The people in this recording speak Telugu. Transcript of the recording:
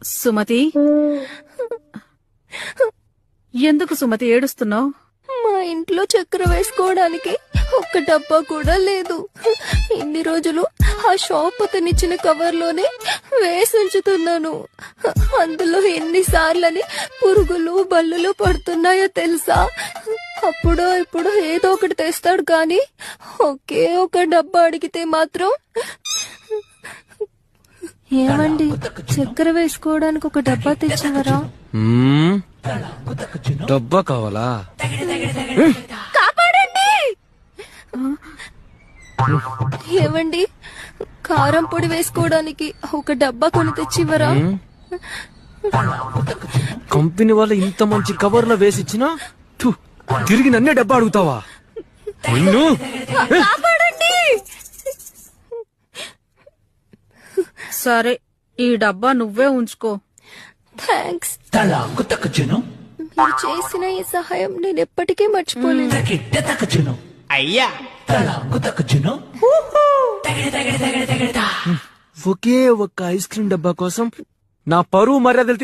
సుమతి, ఎందుకు సుమతి ఏడుస్తున్నావు? మా ఇంట్లో చక్కెర వేసుకోవడానికి ఒక్క డబ్బా కూడా లేదు. ఇన్ని రోజులు ఆ షాప్ అతనిచ్చిన కవర్లోనే వేసి ఉంచుతున్నాను. అందులో ఎన్నిసార్లని పురుగులు బల్లులు పడుతున్నాయో తెలుసా? అప్పుడో ఇప్పుడు ఏదో ఒకటి తెస్తాడు కానీ ఒకే ఒక డబ్బా అడిగితే మాత్రం, ఏమండి చక్కెర వేసుకోవడానికి ఒక డబ్బా తెచ్చివరా? డబ్బా కావాలా? కాపాడండి! ఏమండి కారం పొడి వేసుకోవడానికి ఒక డబ్బా కొని తెచ్చివరా? కంపెనీ వాళ్ళు ఇంత మంచి కవర్ లో వేసిచ్చినా తిరిగి నన్నే డబ్బా అడుగుతావా? కాపాడండి! సరే, ఈ డబ్బా నువ్వే ఉంచుకో. థ్యాంక్స్. మీరు చేసిన ఈ సహాయం నేను ఎప్పటికీ మర్చిపోలేను. అయ్యా ఒకే ఒక్క ఐస్ క్రీమ్ డబ్బా కోసం నా పరువు మర్యాదలు